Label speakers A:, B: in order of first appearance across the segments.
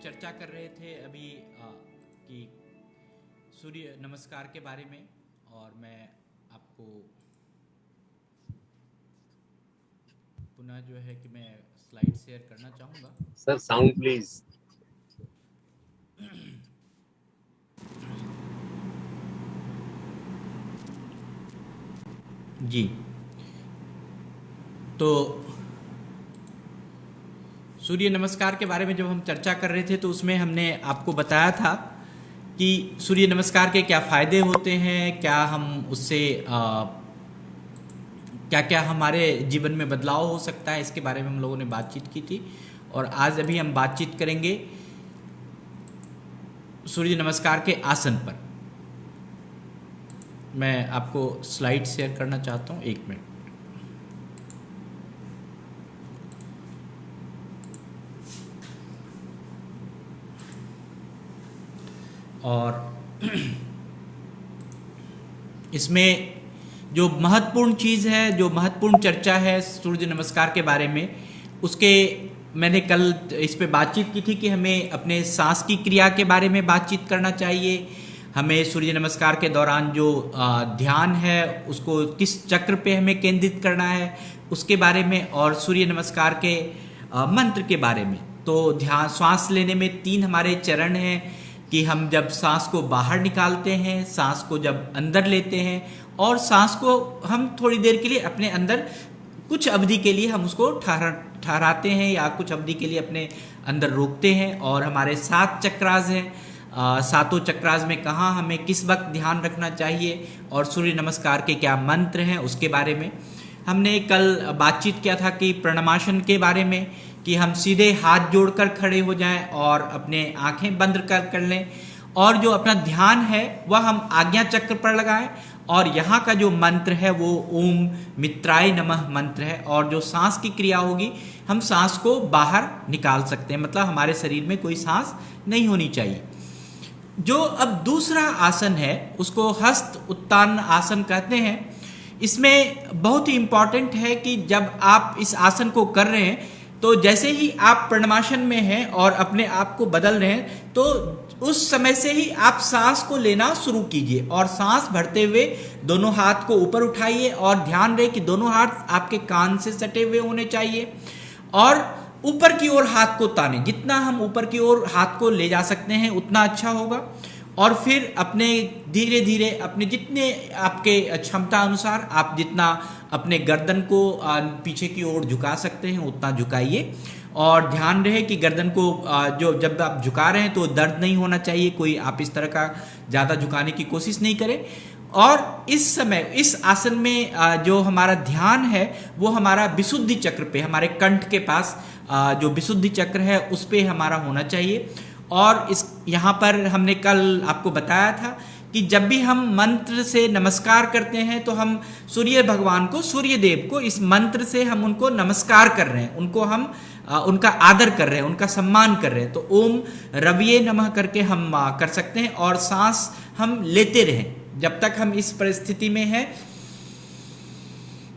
A: चर्चा कर रहे थे अभी कि सूर्य नमस्कार के बारे में, और मैं आपको पुनः जो है कि मैं स्लाइड शेयर करना चाहूँगा।
B: Sir sound please.
A: जी, तो सूर्य नमस्कार के बारे में जब हम चर्चा कर रहे थे तो उसमें हमने आपको बताया था कि सूर्य नमस्कार के क्या फ़ायदे होते हैं, क्या हम उससे क्या क्या हमारे जीवन में बदलाव हो सकता है, इसके बारे में हम लोगों ने बातचीत की थी। और आज अभी हम बातचीत करेंगे सूर्य नमस्कार के आसन पर। मैं आपको स्लाइड शेयर करना चाहता हूँ, एक मिनट। और इसमें जो महत्वपूर्ण चीज़ है, जो महत्वपूर्ण चर्चा है सूर्य नमस्कार के बारे में, उसके मैंने कल इस पे बातचीत की थी कि हमें अपने सांस की क्रिया के बारे में बातचीत करना चाहिए। हमें सूर्य नमस्कार के दौरान जो ध्यान है उसको किस चक्र पे हमें केंद्रित करना है उसके बारे में, और सूर्य नमस्कार के मंत्र के बारे में। तो ध्यान, सांस लेने में 3 हमारे चरण हैं कि हम जब सांस को बाहर निकालते हैं, सांस को जब अंदर लेते हैं, और सांस को हम थोड़ी देर के लिए अपने अंदर कुछ अवधि के लिए हम उसको ठहराते हैं या कुछ अवधि के लिए अपने अंदर रोकते हैं। और हमारे 7 चक्रास हैं, 7 चक्रास में कहाँ हमें किस वक्त ध्यान रखना चाहिए और सूर्य नमस्कार के क्या मंत्र हैं उसके बारे में हमने कल बातचीत किया था। कि प्रणमासन के बारे में कि हम सीधे हाथ जोड़कर खड़े हो जाएं और अपने आंखें बंद कर लें, और जो अपना ध्यान है वह हम आज्ञा चक्र पर लगाएं। और यहाँ का जो मंत्र है वो ओम मित्राय नमः मंत्र है। और जो सांस की क्रिया होगी, हम सांस को बाहर निकाल सकते हैं, मतलब हमारे शरीर में कोई सांस नहीं होनी चाहिए। जो अब दूसरा आसन है उसको हस्त उत्तान आसन कहते हैं। इसमें बहुत ही इंपॉर्टेंट है कि जब आप इस आसन को कर रहे हैं तो जैसे ही आप प्रणमासन में हैं और अपने आप को बदल रहे हैं तो उस समय से ही आप सांस को लेना शुरू कीजिए, और सांस भरते हुए दोनों हाथ को ऊपर उठाइए और ध्यान रहे कि दोनों हाथ आपके कान से सटे हुए होने चाहिए, और ऊपर की ओर हाथ को ताने। जितना हम ऊपर की ओर हाथ को ले जा सकते हैं उतना अच्छा होगा। और फिर अपने धीरे धीरे अपने जितने आपके क्षमता अनुसार आप जितना अपने गर्दन को पीछे की ओर झुका सकते हैं उतना झुकाइए। और ध्यान रहे कि गर्दन को जो जब आप झुका रहे हैं तो दर्द नहीं होना चाहिए, कोई आप इस तरह का ज़्यादा झुकाने की कोशिश नहीं करें। और इस समय इस आसन में जो हमारा ध्यान है वो हमारा विशुद्धि चक्र पे, हमारे कंठ के पास जो विशुद्धि चक्र है उस पे हमारा होना चाहिए। और इस यहाँ पर हमने कल आपको बताया था कि जब भी हम मंत्र से नमस्कार करते हैं तो हम सूर्य भगवान को, सूर्य देव को इस मंत्र से हम उनको नमस्कार कर रहे हैं, उनको हम उनका आदर कर रहे हैं, उनका सम्मान कर रहे हैं। तो ओम रविये नमः करके हम कर सकते हैं, और सांस हम लेते रहें जब तक हम इस परिस्थिति में हैं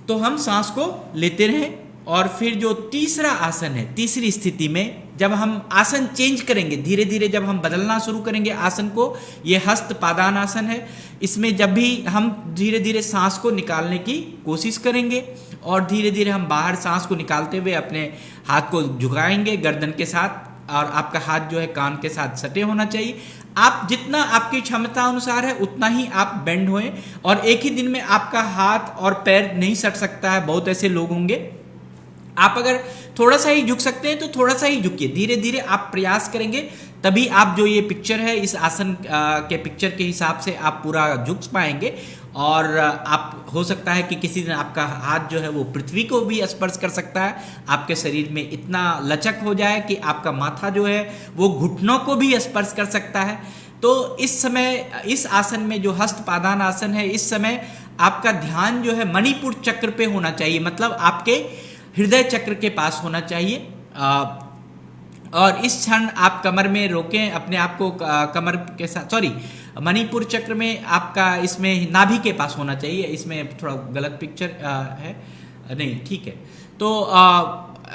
A: तो हम सांस को लेते रहें। और फिर जो तीसरा आसन है, तीसरी स्थिति में जब हम आसन चेंज करेंगे, धीरे धीरे जब हम बदलना शुरू करेंगे आसन को, ये हस्त पादान आसन है। इसमें जब भी हम धीरे धीरे सांस को निकालने की कोशिश करेंगे और धीरे धीरे हम बाहर सांस को निकालते हुए अपने हाथ को झुकाएंगे गर्दन के साथ, और आपका हाथ जो है कान के साथ सटे होना चाहिए। आप जितना आपकी क्षमता अनुसार है उतना ही आप बेंड होएं, और एक ही दिन में आपका हाथ और पैर नहीं सट सकता है, बहुत ऐसे लोग होंगे। आप अगर थोड़ा सा ही झुक सकते हैं तो थोड़ा सा ही झुकिए, धीरे धीरे आप प्रयास करेंगे तभी आप जो ये पिक्चर है इस आसन के पिक्चर के हिसाब से आप पूरा झुक पाएंगे। और आप हो सकता है कि किसी दिन आपका हाथ जो है वो पृथ्वी को भी स्पर्श कर सकता है, आपके शरीर में इतना लचक हो जाए कि आपका माथा जो है वो घुटनों को भी स्पर्श कर सकता है। तो इस समय इस आसन में जो हस्त पादान आसन है, इस समय आपका ध्यान जो है मणिपुर चक्र पे होना चाहिए, मतलब आपके हृदय चक्र के पास होना चाहिए। और इस क्षण आप कमर में रोकें अपने आप को, कमर के साथ, सॉरी मणिपुर चक्र में आपका इसमें नाभि के पास होना चाहिए। इसमें थोड़ा गलत पिक्चर है, नहीं ठीक है। तो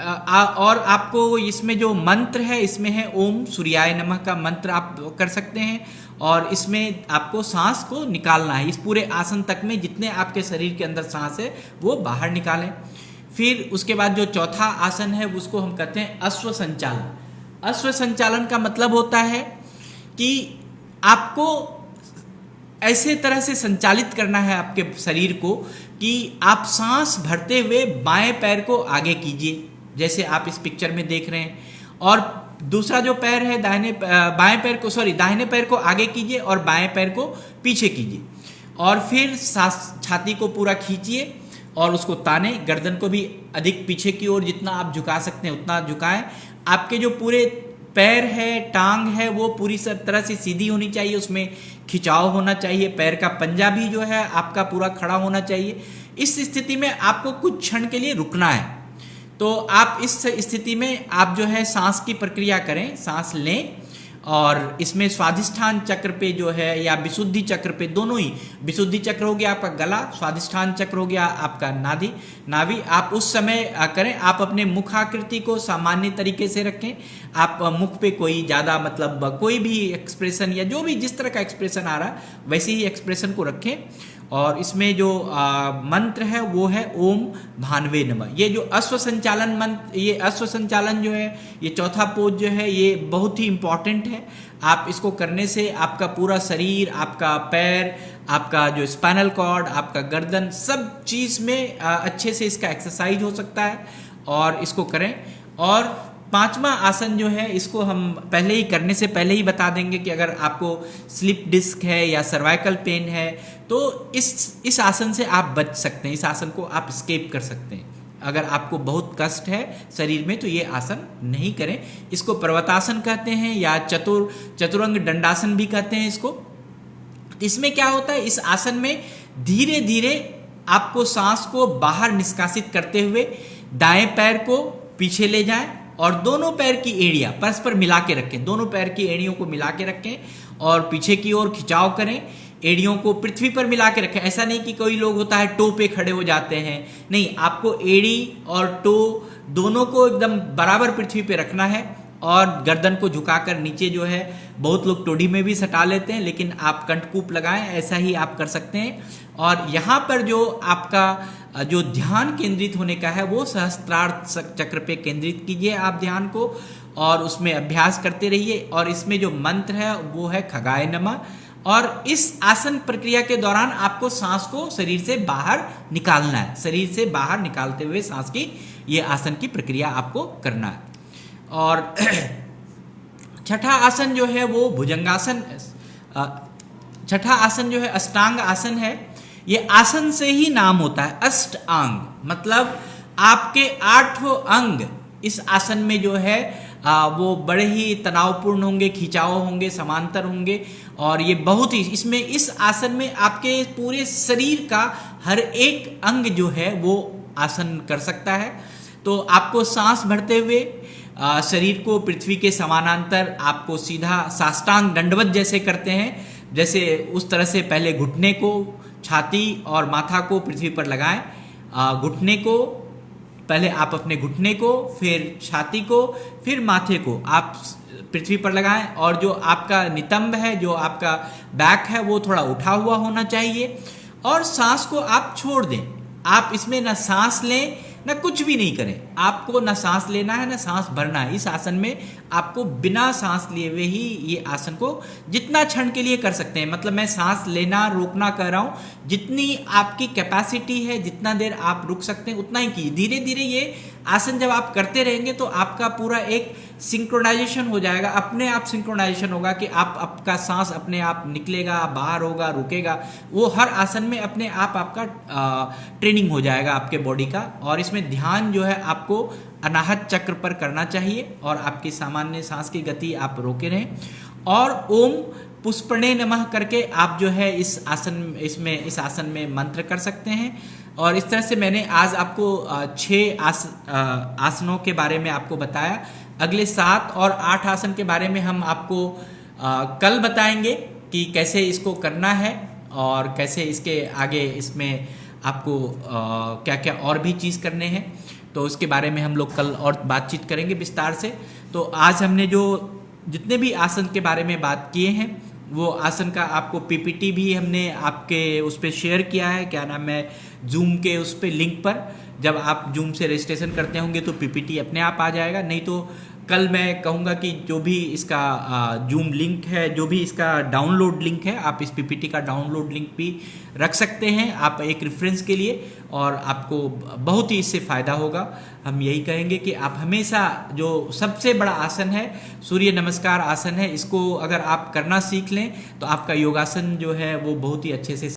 A: और आपको इसमें जो मंत्र है इसमें है ओम सूर्याय नमः का मंत्र आप कर सकते हैं, और इसमें आपको सांस को निकालना है। इस पूरे आसन तक में जितने आपके शरीर के अंदर सांस है वो बाहर निकालें। फिर उसके बाद जो चौथा आसन है उसको हम कहते हैं अश्व संचालन। अश्व संचालन का मतलब होता है कि आपको ऐसे तरह से संचालित करना है आपके शरीर को कि आप सांस भरते हुए बाएं पैर को आगे कीजिए, जैसे आप इस पिक्चर में देख रहे हैं, और दूसरा जो पैर है दाहिने पैर को आगे कीजिए और बाएं पैर को पीछे कीजिए, और फिर छाती को पूरा खींचिए और उसको ताने, गर्दन को भी अधिक पीछे की ओर जितना आप झुका सकते हैं उतना झुकाएं। आपके जो पूरे पैर है, टांग है, वो पूरी सब तरह से सीधी होनी चाहिए, उसमें खिंचाव होना चाहिए। पैर का पंजा भी जो है आपका पूरा खड़ा होना चाहिए। इस स्थिति में आपको कुछ क्षण के लिए रुकना है। तो आप इस स्थिति में आप जो है सांस की प्रक्रिया करें, सांस लें, और इसमें स्वाधिष्ठान चक्र पे जो है या विशुद्धि चक्र पे, दोनों ही, विशुद्धि चक्र हो गया आपका गला, स्वाधिष्ठान चक्र हो गया आपका नाभि, आप उस समय करें। आप अपने मुख आकृति को सामान्य तरीके से रखें। आप मुख पे कोई ज़्यादा मतलब कोई भी एक्सप्रेशन या जो भी जिस तरह का एक्सप्रेशन आ रहा है वैसे ही एक्सप्रेशन को रखें। और इसमें जो मंत्र है वो है ओम भानवे नमः। ये जो अश्व संचालन मंत्र, ये अश्व संचालन जो है, ये चौथा पोज जो है, ये बहुत ही इम्पॉर्टेंट है। आप इसको करने से आपका पूरा शरीर, आपका पैर, आपका जो स्पाइनल कॉर्ड, आपका गर्दन, सब चीज़ में अच्छे से इसका एक्सरसाइज हो सकता है, और इसको करें। और पांचवा आसन जो है इसको हम पहले ही करने से पहले ही बता देंगे कि अगर आपको स्लिप डिस्क है या सर्वाइकल पेन है तो इस आसन से आप बच सकते हैं, इस आसन को आप स्केप कर सकते हैं। अगर आपको बहुत कष्ट है शरीर में तो ये आसन नहीं करें। इसको पर्वतासन कहते हैं या चतुरंग दंडासन भी कहते हैं इसको। इसमें क्या होता है, इस आसन में धीरे धीरे आपको सांस को बाहर निष्कासित करते हुए दाएं पैर को पीछे ले जाएं और दोनों पैर की एड़ियां परस्पर मिला के रखें, दोनों पैर की एड़ियों को मिला के रखें और पीछे की ओर खिंचाव करें। एड़ियों को पृथ्वी पर मिला के रखें। ऐसा नहीं कि कोई लोग होता है टो पे खड़े हो जाते हैं, नहीं, आपको एड़ी और टो दोनों को एकदम बराबर पृथ्वी पे रखना है और गर्दन को झुकाकर नीचे जो है, बहुत लोग टोडी में भी सटा लेते हैं, लेकिन आप कंठकूप लगाएं, ऐसा ही आप कर सकते हैं। और यहाँ पर जो आपका जो ध्यान केंद्रित होने का है वो सहस्त्रार चक्र पे केंद्रित कीजिए आप ध्यान को, और उसमें अभ्यास करते रहिए। और इसमें जो मंत्र है वो है खगाय नमः। और इस आसन प्रक्रिया के दौरान आपको सांस को शरीर से बाहर निकालना है, शरीर से बाहर निकालते हुए सांस की ये आसन की प्रक्रिया आपको करना है। और छठा आसन जो है वो भुजंगासन, छठा आसन जो है अष्टांग आसन है। ये आसन से ही नाम होता है, अष्ट अंग, मतलब आपके 8 अंग इस आसन में जो है वो बड़े ही तनावपूर्ण होंगे, खिंचाव होंगे, समांतर होंगे। और ये बहुत ही इसमें इस आसन में आपके पूरे शरीर का हर एक अंग जो है वो आसन कर सकता है। तो आपको सांस भरते हुए शरीर को पृथ्वी के समानांतर आपको सीधा साष्टांग दंडवत जैसे करते हैं, जैसे उस तरह से पहले घुटने को, छाती और माथा को पृथ्वी पर लगाएं। घुटने को पहले आप अपने घुटने को, फिर छाती को, फिर माथे को आप पृथ्वी पर लगाएं। और जो आपका नितंब है, जो आपका बैक है, वो थोड़ा उठा हुआ होना चाहिए। और सांस को आप छोड़ दें। आप इसमें ना सांस लें ना कुछ भी नहीं करें। आपको ना सांस लेना है ना सांस भरना है। इस आसन में आपको बिना सांस लिए हुए ही ये आसन को जितना क्षण के लिए कर सकते हैं। मतलब मैं सांस लेना रोकना कह रहा हूँ, जितनी आपकी कैपेसिटी है, जितना देर आप रुक सकते हैं उतना ही कीजिए। धीरे धीरे ये आसन जब आप करते रहेंगे तो आपका पूरा एक सिंक्रोनाइजेशन हो जाएगा, अपने आप सिंक्रोनाइजेशन होगा कि आपका सांस अपने आप निकलेगा, बाहर होगा, रुकेगा। वो हर आसन में अपने आप आपका ट्रेनिंग हो जाएगा आपके बॉडी का। और इसमें ध्यान जो है आपको अनाहत चक्र पर करना चाहिए और आपकी सामान्य सांस की गति आप रोके रहें। और ओम पुष्पणे नमः करके आप जो है इस आसन में मंत्र कर सकते हैं। और इस तरह से मैंने आज आपको 6 आसनों के बारे में आपको बताया। अगले 7 और 8 आसन के बारे में हम आपको कल बताएंगे कि कैसे इसको करना है और कैसे इसके आगे इसमें आपको क्या क्या और भी चीज़ करने हैं। तो उसके बारे में हम लोग कल और बातचीत करेंगे विस्तार से। तो आज हमने जो जितने भी आसन के बारे में बात किए हैं वो आसन का आपको पीपीटी भी हमने आपके उस पर शेयर किया है, क्या नाम है, जूम के उस पर लिंक पर। जब आप जूम से रजिस्ट्रेशन करते होंगे तो पीपीटी अपने आप आ जाएगा, नहीं तो कल मैं कहूँगा कि जो भी इसका जूम लिंक है, जो भी इसका डाउनलोड लिंक है, आप इस पीपीटी का डाउनलोड लिंक भी रख सकते हैं आप एक रेफरेंस के लिए, और आपको बहुत ही इससे फ़ायदा होगा। हम यही कहेंगे कि आप हमेशा, जो सबसे बड़ा आसन है सूर्य नमस्कार आसन है, इसको अगर आप करना सीख लें तो आपका योगासन जो है वो बहुत ही अच्छे से